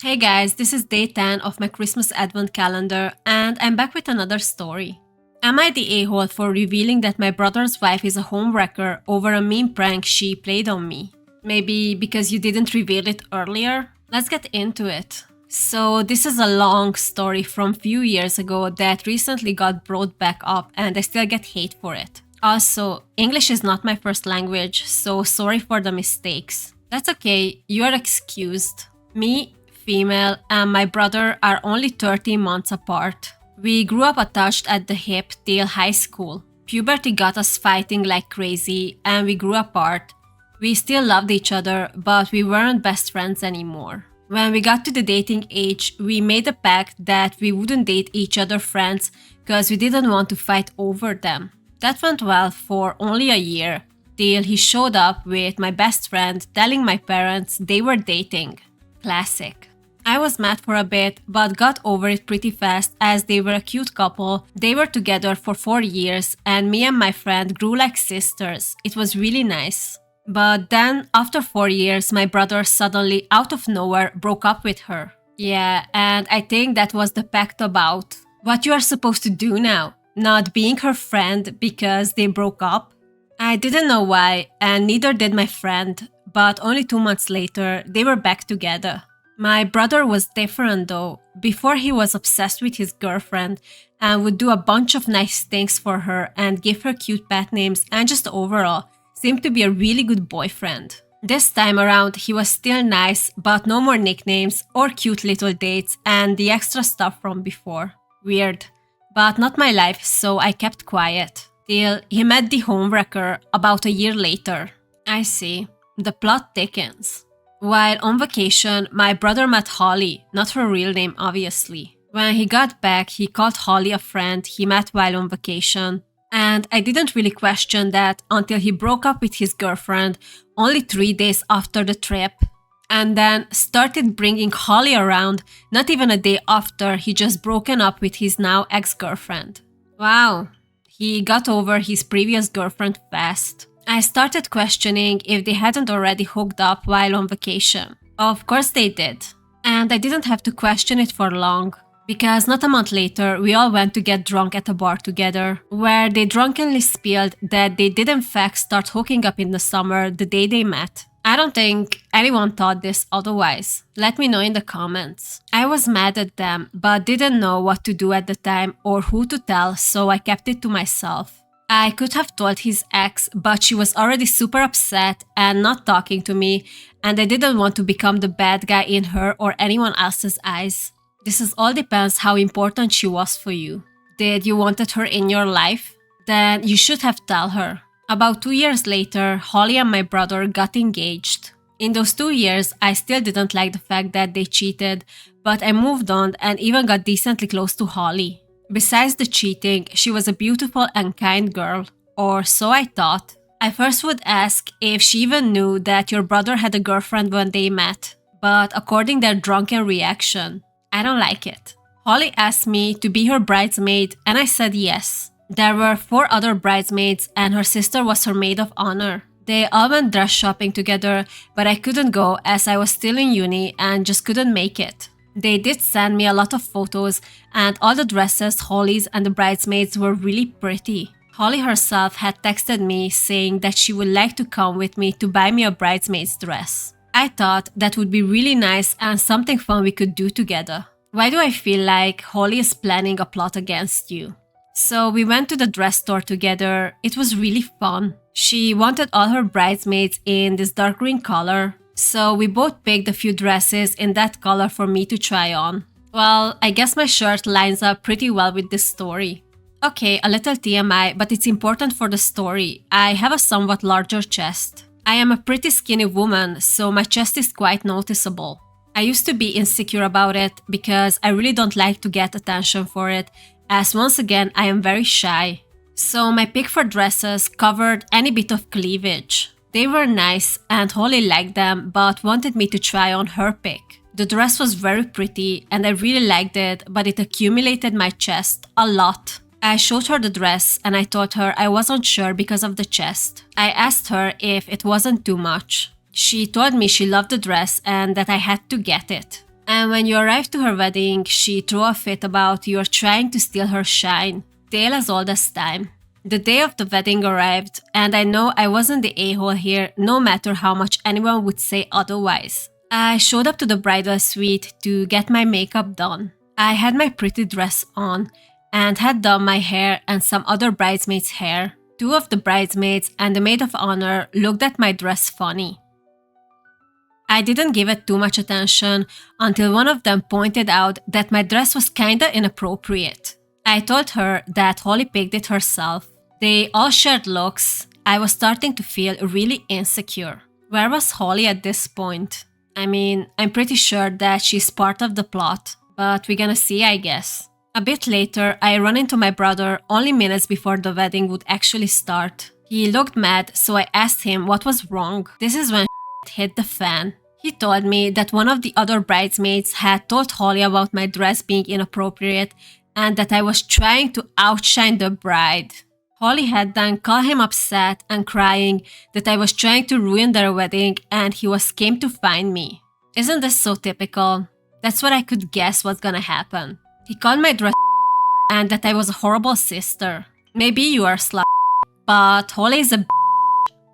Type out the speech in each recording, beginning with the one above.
Hey guys, this is day 10 of my Christmas Advent calendar, and I'm back with another story. Am I the a-hole for revealing that my brother's wife is a homewrecker over a mean prank she played on me? Maybe because you didn't reveal it earlier? Let's get into it. So this is a long story from few years ago that recently got brought back up and I still get hate for it. Also, English is not my first language, so sorry for the mistakes. That's okay, you are excused. Me, female, and my brother are only 13 months apart. We grew up attached at the hip till high school. Puberty got us fighting like crazy and we grew apart. We still loved each other, but we weren't best friends anymore. When we got to the dating age, we made a pact that we wouldn't date each other friends because we didn't want to fight over them. That went well for only a year, till he showed up with my best friend telling my parents they were dating. Classic. I was mad for a bit, but got over it pretty fast as they were a cute couple. They were together for 4 years and me and my friend grew like sisters. It was really nice. But then, after 4 years, my brother suddenly, out of nowhere, broke up with her. Yeah, and I think that was the pact about. What you are supposed to do now? Not being her friend because they broke up? I didn't know why, and neither did my friend, but only 2 months later, they were back together. My brother was different though. Before he was obsessed with his girlfriend and would do a bunch of nice things for her and give her cute pet names and just overall seemed to be a really good boyfriend. This time around he was still nice but no more nicknames or cute little dates and the extra stuff from before. Weird. But not my life, so I kept quiet. Till he met the homewrecker about a year later. I see. The plot thickens. While on vacation, my brother met Holly, not her real name obviously. When he got back, he called Holly a friend he met while on vacation. And I didn't really question that until he broke up with his girlfriend only 3 days after the trip. And then started bringing Holly around not even a day after he just broken up with his now ex-girlfriend. Wow, he got over his previous girlfriend fast. I started questioning if they hadn't already hooked up while on vacation. Of course they did. And I didn't have to question it for long. Because not a month later, we all went to get drunk at a bar together, where they drunkenly spilled that they did in fact start hooking up in the summer the day they met. I don't think anyone thought this otherwise. Let me know in the comments. I was mad at them, but didn't know what to do at the time or who to tell, so I kept it to myself. I could have told his ex, but she was already super upset and not talking to me, and I didn't want to become the bad guy in her or anyone else's eyes. This is all depends how important she was for you. Did you wanted her in your life? Then you should have told her. About 2 years later, Holly and my brother got engaged. In those 2 years, I still didn't like the fact that they cheated, but I moved on and even got decently close to Holly. Besides the cheating, she was a beautiful and kind girl, or so I thought. I first would ask if she even knew that your brother had a girlfriend when they met, but according to their drunken reaction, I don't like it. Holly asked me to be her bridesmaid and I said yes. There were 4 other bridesmaids and her sister was her maid of honor. They all went dress shopping together, but I couldn't go as I was still in uni and just couldn't make it. They did send me a lot of photos and all the dresses, Holly's and the bridesmaids were really pretty. Holly herself had texted me saying that she would like to come with me to buy me a bridesmaid's dress. I thought that would be really nice and something fun we could do together. Why do I feel like Holly is planning a plot against you? So we went to the dress store together. It was really fun. She wanted all her bridesmaids in this dark green color. So we both picked a few dresses in that color for me to try on. Well, I guess my shirt lines up pretty well with this story. Okay, a little TMI, but it's important for the story. I have a somewhat larger chest. I am a pretty skinny woman, so my chest is quite noticeable. I used to be insecure about it because I really don't like to get attention for it, as once again I am very shy. So my pick for dresses covered any bit of cleavage. They were nice and Holly liked them but wanted me to try on her pick. The dress was very pretty and I really liked it, but it accumulated my chest a lot. I showed her the dress and I told her I wasn't sure because of the chest. I asked her if it wasn't too much. She told me she loved the dress and that I had to get it. And when you arrived to her wedding, she threw a fit about you're trying to steal her shine. Tale as old as time. The day of the wedding arrived, and I know I wasn't the a-hole here, no matter how much anyone would say otherwise. I showed up to the bridal suite to get my makeup done. I had my pretty dress on, and had done my hair and some other bridesmaids' hair. Two of the bridesmaids and the maid of honor looked at my dress funny. I didn't give it too much attention until one of them pointed out that my dress was kinda inappropriate. I told her that Holly picked it herself. They all shared looks. I was starting to feel really insecure. Where was Holly at this point? I mean, I'm pretty sure that she's part of the plot, but we're gonna see, I guess. A bit later, I run into my brother only minutes before the wedding would actually start. He looked mad, so I asked him what was wrong. This is when hit the fan. He told me that one of the other bridesmaids had told Holly about my dress being inappropriate and that I was trying to outshine the bride. Holly had then called him upset and crying that I was trying to ruin their wedding and he came to find me. Isn't this so typical? That's what I could guess was gonna happen. He called my dress and that I was a horrible sister. Maybe you are slut, but Holly is a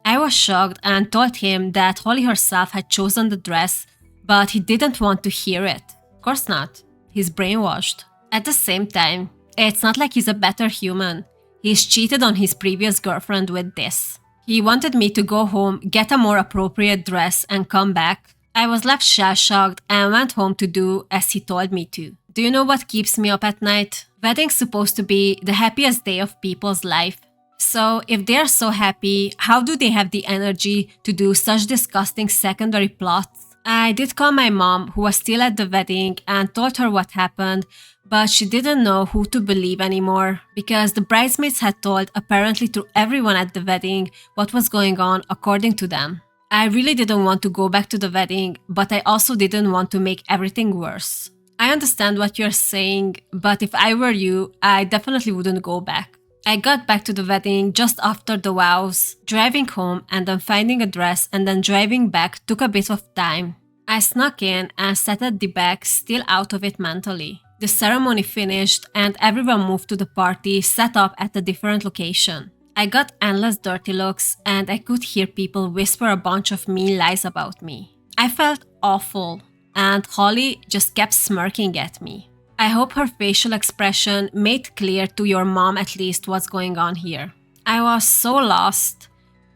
I was shocked and told him that Holly herself had chosen the dress, but he didn't want to hear it. Of course not. He's brainwashed. At the same time, it's not like he's a better human. He's cheated on his previous girlfriend with this. He wanted me to go home, get a more appropriate dress, and come back. I was left shell-shocked and went home to do as he told me to. Do you know what keeps me up at night? Wedding's supposed to be the happiest day of people's life. So if they're so happy, how do they have the energy to do such disgusting secondary plots? I did call my mom, who was still at the wedding, and told her what happened, but she didn't know who to believe anymore, because the bridesmaids had told apparently to everyone at the wedding what was going on according to them. I really didn't want to go back to the wedding, but I also didn't want to make everything worse. I understand what you're saying, but if I were you, I definitely wouldn't go back. I got back to the wedding just after the vows. Driving home and then finding a dress and then driving back took a bit of time. I snuck in and sat at the back, still out of it mentally. The ceremony finished and everyone moved to the party set up at a different location. I got endless dirty looks and I could hear people whisper a bunch of mean lies about me. I felt awful and Holly just kept smirking at me. I hope her facial expression made clear to your mom at least what's going on here. I was so lost.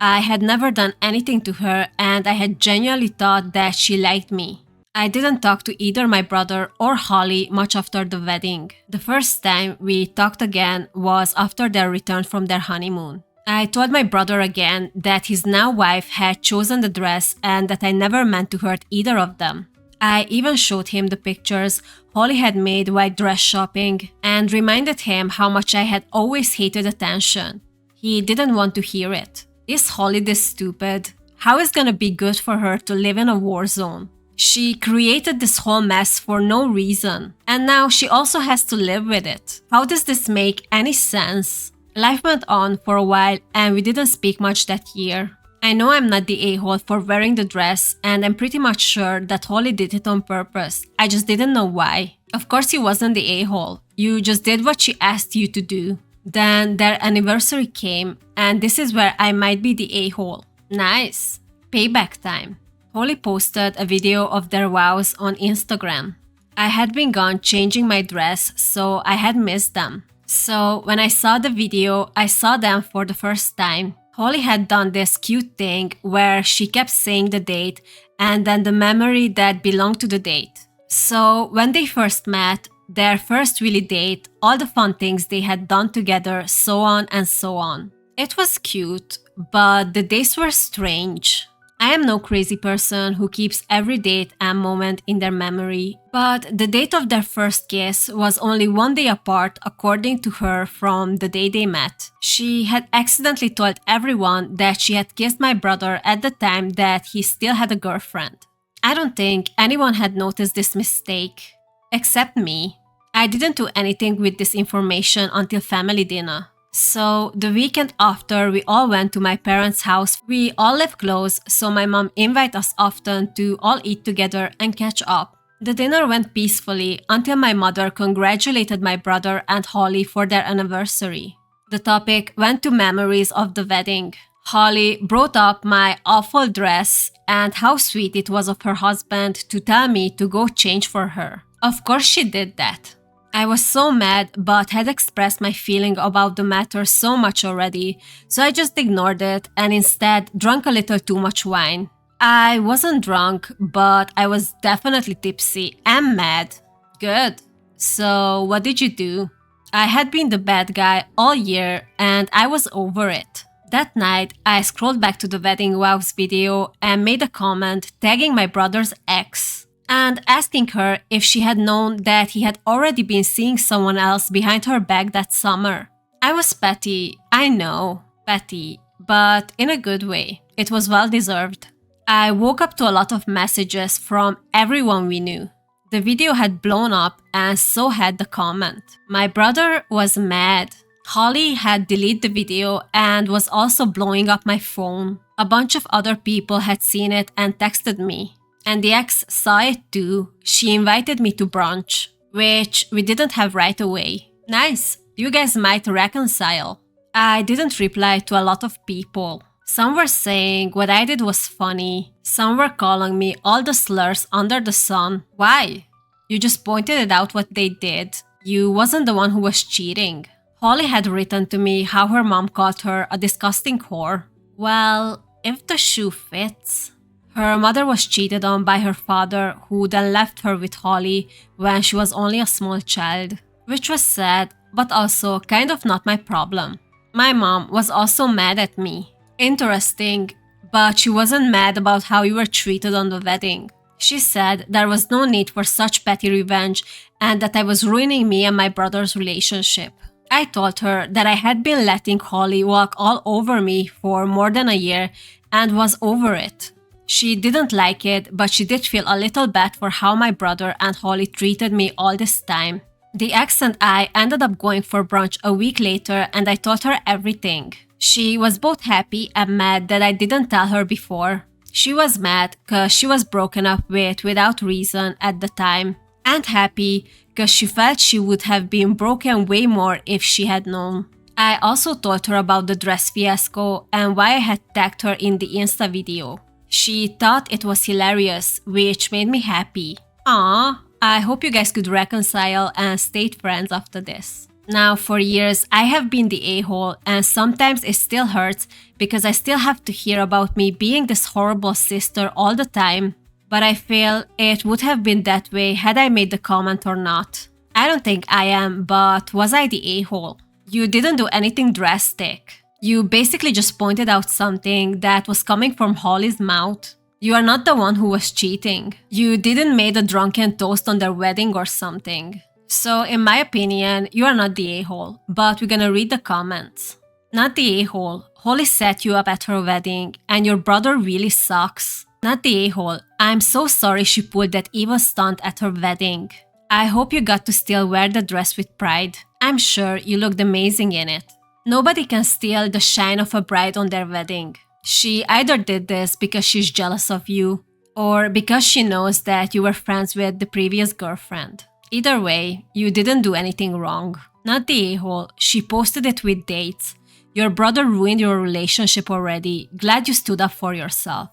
I had never done anything to her and I had genuinely thought that she liked me. I didn't talk to either my brother or Holly much after the wedding. The first time we talked again was after their return from their honeymoon. I told my brother again that his now wife had chosen the dress and that I never meant to hurt either of them. I even showed him the pictures Holly had made while dress shopping and reminded him how much I had always hated attention. He didn't want to hear it. Is Holly this stupid? How is it gonna be good for her to live in a war zone? She created this whole mess for no reason, and now she also has to live with it. How does this make any sense? Life went on for a while and we didn't speak much that year. I know I'm not the a-hole for wearing the dress and I'm pretty much sure that Holly did it on purpose. I just didn't know why. Of course you wasn't the a-hole. You just did what she asked you to do. Then their anniversary came and this is where I might be the a-hole. Nice. Payback time. Holly posted a video of their vows on Instagram. I had been gone changing my dress, so I had missed them. So when I saw the video, I saw them for the first time. Holly had done this cute thing where she kept saying the date and then the memory that belonged to the date. So when they first met, their first really date, all the fun things they had done together, so on and so on. It was cute, but the days were strange. I am no crazy person who keeps every date and moment in their memory, but the date of their first kiss was only one day apart according to her from the day they met. She had accidentally told everyone that she had kissed my brother at the time that he still had a girlfriend. I don't think anyone had noticed this mistake, except me. I didn't do anything with this information until family dinner. So the weekend after we all went to my parents' house, we all live close, so my mom invited us often to all eat together and catch up. The dinner went peacefully until my mother congratulated my brother and Holly for their anniversary. The topic went to memories of the wedding. Holly brought up my awful dress and how sweet it was of her husband to tell me to go change for her. Of course she did that. I was so mad but had expressed my feeling about the matter so much already, so I just ignored it and instead drank a little too much wine. I wasn't drunk, but I was definitely tipsy and mad. Good. So what did you do? I had been the bad guy all year and I was over it. That night, I scrolled back to the wedding vows video and made a comment tagging my brother's ex and asking her if she had known that he had already been seeing someone else behind her back that summer. I was petty, I know, petty, but in a good way. It was well deserved. I woke up to a lot of messages from everyone we knew. The video had blown up and so had the comment. My brother was mad. Holly had deleted the video and was also blowing up my phone. A bunch of other people had seen it and texted me. And the ex saw it too. She invited me to brunch, which we didn't have right away. Nice, you guys might reconcile. I didn't reply to a lot of people. Some were saying what I did was funny. Some were calling me all the slurs under the sun. Why? You just pointed out what they did. You wasn't the one who was cheating. Holly had written to me how her mom called her a disgusting whore. Well, if the shoe fits. Her mother was cheated on by her father, who then left her with Holly when she was only a small child. Which was sad, but also kind of not my problem. My mom was also mad at me. Interesting, but she wasn't mad about how you were treated on the wedding. She said there was no need for such petty revenge and that I was ruining me and my brother's relationship. I told her that I had been letting Holly walk all over me for more than a year and was over it. She didn't like it, but she did feel a little bad for how my brother and Holly treated me all this time. The ex and I ended up going for brunch a week later and I told her everything. She was both happy and mad that I didn't tell her before. She was mad because she was broken up with without reason at the time, and happy because she felt she would have been broken way more if she had known. I also told her about the dress fiasco and why I had tagged her in the Insta video. She thought it was hilarious, which made me happy. Aww, I hope you guys could reconcile and stayed friends after this. Now, for years, I have been the a-hole, and sometimes it still hurts because I still have to hear about me being this horrible sister all the time. But I feel it would have been that way had I made the comment or not. I don't think I am, but was I the a-hole? You didn't do anything drastic. You basically just pointed out something that was coming from Holly's mouth. You are not the one who was cheating. You didn't make a drunken toast on their wedding or something. So, in my opinion, you are not the a-hole, but we're gonna read the comments. Not the a-hole. Holly set you up at her wedding, and your brother really sucks. Not the a-hole. I'm so sorry she pulled that evil stunt at her wedding. I hope you got to still wear the dress with pride. I'm sure you looked amazing in it. Nobody can steal the shine of a bride on their wedding. She either did this because she's jealous of you, or because she knows that you were friends with the previous girlfriend. Either way, you didn't do anything wrong. Not the a-hole, she posted it with dates. Your brother ruined your relationship already. Glad you stood up for yourself.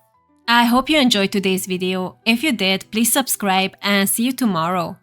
I hope you enjoyed today's video. If you did, please subscribe and see you tomorrow.